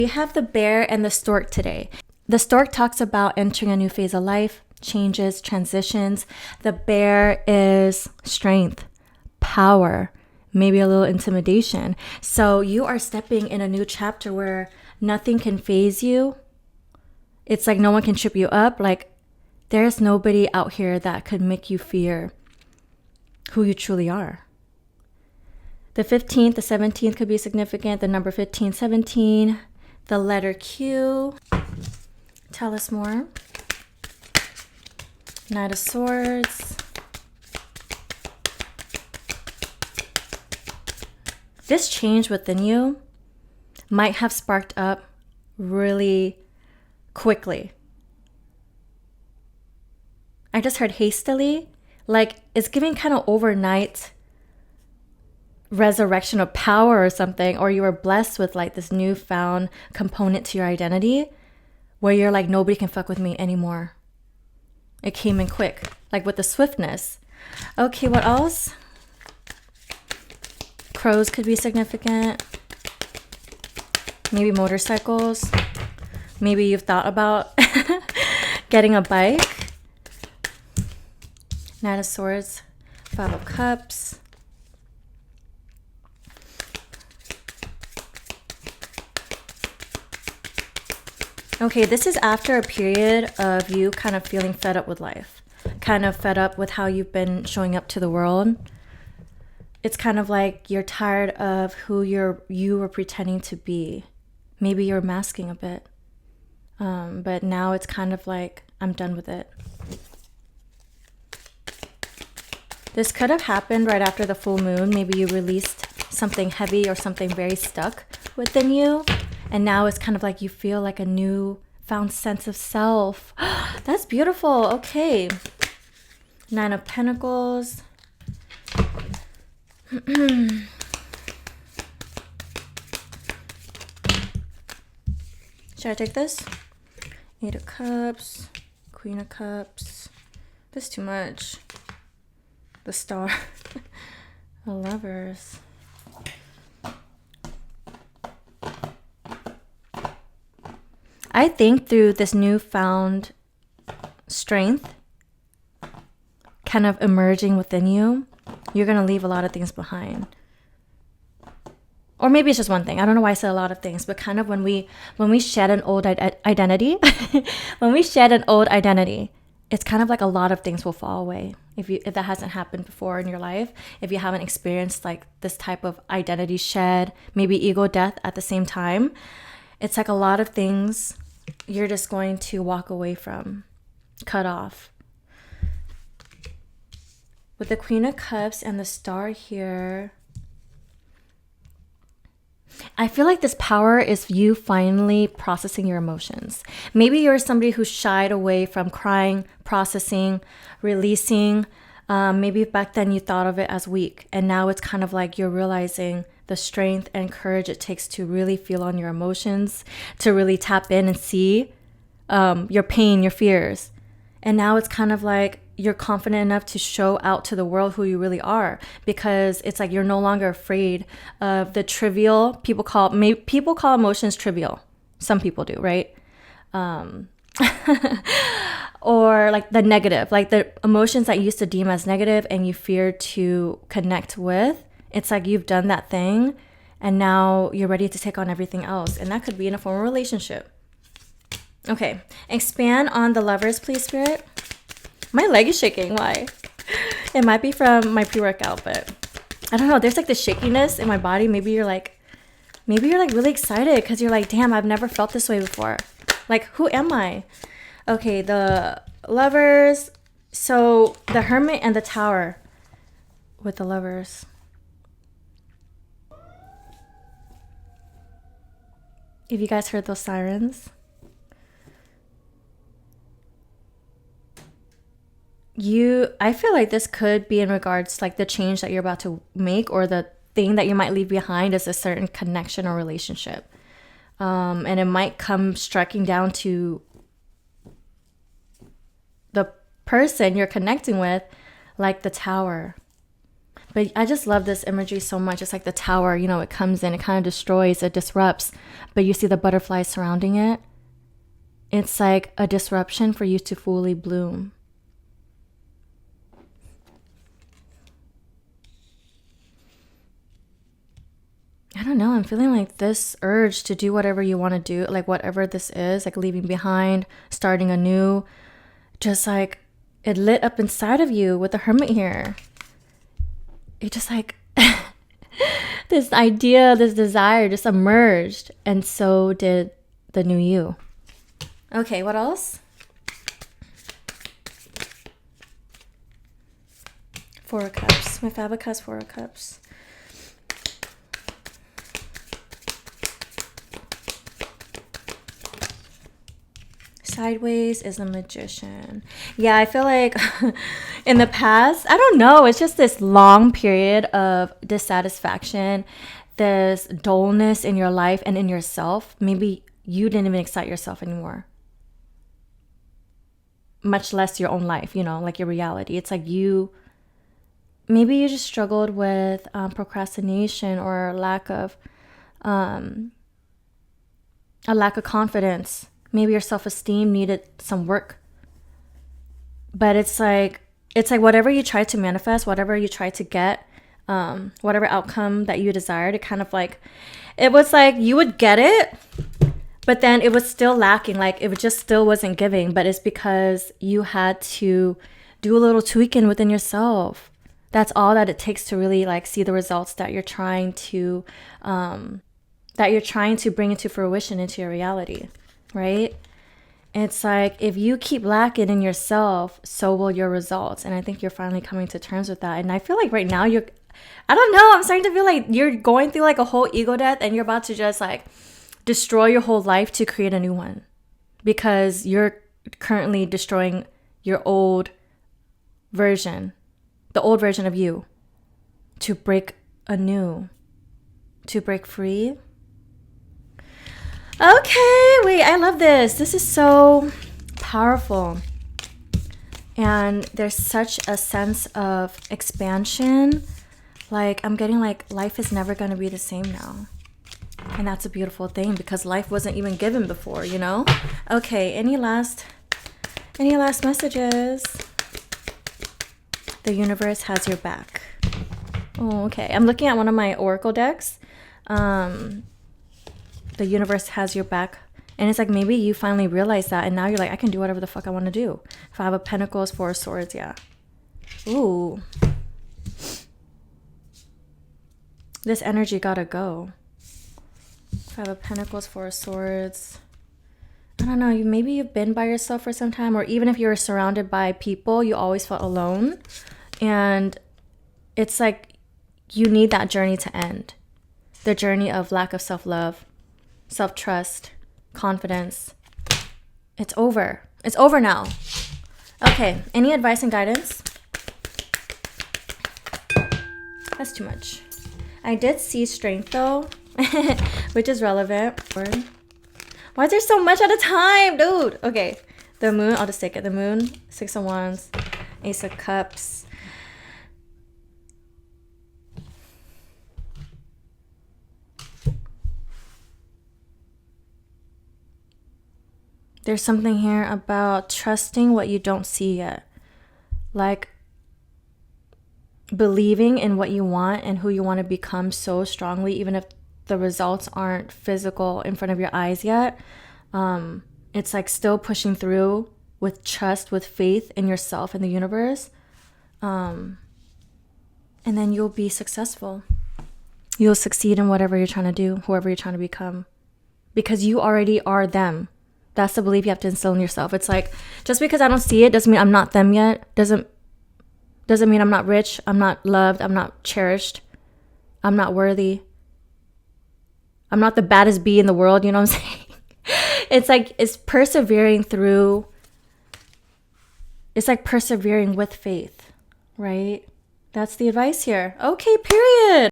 We have the bear and the stork today. The stork talks about entering a new phase of life, changes, transitions. The bear is strength, power, maybe a little intimidation. So you are stepping in a new chapter where nothing can faze you. It's like no one can trip you up. Like there's nobody out here that could make you fear who you truly are. The 15th, the 17th could be significant. The number 15, 17, the letter Q. Tell us more. Knight of Swords. This change within you might have sparked up really quickly. I just heard hastily, like it's giving kind of overnight resurrection of power or something, or you were blessed with like this newfound component to your identity where you're like, nobody can fuck with me anymore. It came in quick, like with the swiftness. Okay, what else? Crows could be significant. Maybe motorcycles. Maybe you've thought about getting a bike. Knight of Swords, Five of Cups. Okay, this is after a period of you kind of feeling fed up with life, kind of fed up with how you've been showing up to the world. It's kind of like you're tired of who you were pretending to be. Maybe you're masking a bit, but now it's kind of like, I'm done with it. This could have happened right after the full moon. Maybe you released something heavy or something very stuck within you. And now it's kind of like you feel like a new found sense of self. That's beautiful. Okay. Nine of Pentacles. Should I take this? Eight of Cups. Queen of Cups. This is too much. The Star. The Lovers. I think through this newfound strength kind of emerging within you, you're going to leave a lot of things behind. Or maybe it's just one thing. I don't know why I said a lot of things, but kind of when we shed an old identity, it's kind of like a lot of things will fall away. If that hasn't happened before in your life, if you haven't experienced like this type of identity shed, maybe ego death at the same time, it's like a lot of things you're just going to walk away from, cut off. With the Queen of Cups and the Star here, I feel like this power is you finally processing your emotions. Maybe you're somebody who shied away from crying, processing, releasing. Maybe back then you thought of it as weak, and now it's kind of like you're realizing the strength and courage it takes to really feel on your emotions, to really tap in and see your pain, your fears. And now it's kind of like you're confident enough to show out to the world who you really are, because it's like you're no longer afraid of the trivial. People call emotions trivial. Some people do, right? Or like the negative, like the emotions that you used to deem as negative and you fear to connect with. It's like you've done that thing and now you're ready to take on everything else. And that could be in a form of relationship. Okay, expand on the Lovers, please, Spirit. My leg is shaking. Why? It might be from my pre-workout, but I don't know. There's like this shakiness in my body. Maybe you're like really excited because you're like, damn, I've never felt this way before. Like, who am I? Okay, the Lovers. So the Hermit and the Tower with the Lovers. If you guys heard those sirens, I feel like this could be in regards to like the change that you're about to make, or the thing that you might leave behind is a certain connection or relationship. And it might come striking down to the person you're connecting with, like the Tower. But I just love this imagery so much. It's like the tower, you know, it comes in, it kind of destroys, it disrupts, but you see the butterflies surrounding it. It's like a disruption for you to fully bloom. I don't know. I'm feeling like this urge to do whatever you want to do, like whatever this is, like leaving behind, starting anew, just like it lit up inside of you with the Hermit here. It just like this idea, this desire just emerged, and so did the new you. Okay, what else? Four of Cups. My Five of Cups, Four of Cups. Sideways is the Magician. Yeah, I feel like in the past, I don't know, it's just this long period of dissatisfaction, this dullness in your life and in yourself. Maybe you didn't even excite yourself anymore, much less your own life, you know, like your reality. It's like maybe you just struggled with procrastination or a lack of confidence. Maybe your self-esteem needed some work. But it's like whatever you try to manifest, whatever you try to get, whatever outcome that you desired, it kind of like, it was like you would get it, but then it was still lacking. Like it just still wasn't giving, but it's because you had to do a little tweaking within yourself. That's all that it takes to really like see the results that you're trying to bring into fruition, into your reality. Right? It's like if you keep lacking in yourself, so will your results. And I think you're finally coming to terms with that. And I feel like right now I don't know, I'm starting to feel like you're going through like a whole ego death and you're about to just like destroy your whole life to create a new one. Because you're currently destroying your old version, the old version of you, to break anew, to break free. Okay, wait, I love this. This is so powerful. And there's such a sense of expansion. Like, I'm getting like life is never going to be the same now. And that's a beautiful thing because life wasn't even given before, you know? Okay, any last messages? The universe has your back. Oh, okay. I'm looking at one of my oracle decks. The universe has your back. And it's like maybe you finally realize that and now you're like, I can do whatever the fuck I want to do. Five of Pentacles, Four of Swords, yeah. Ooh. This energy gotta go. Five of Pentacles, Four of Swords. I don't know, maybe you've been by yourself for some time, or even if you were surrounded by people, you always felt alone. And it's like you need that journey to end. The journey of lack of self-love, self-trust, confidence. It's over. It's over now. Okay, any advice and guidance? That's too much. I did see strength though, which is relevant. Why is there so much at a time, dude? Okay, the moon, I'll just take it. The moon, Six of Wands, Ace of Cups. There's something here about trusting what you don't see yet. Like believing in what you want and who you want to become so strongly, even if the results aren't physical in front of your eyes yet. It's like still pushing through with trust, with faith in yourself and the universe. And then you'll be successful. You'll succeed in whatever you're trying to do, whoever you're trying to become. Because you already are them. That's the belief you have to instill in yourself. It's like, just because I don't see it doesn't mean I'm not them yet. Doesn't mean I'm not rich. I'm not loved. I'm not cherished. I'm not worthy. I'm not the baddest bee in the world. You know what I'm saying? It's like, it's persevering through. It's like persevering with faith, right? That's the advice here. Okay, period.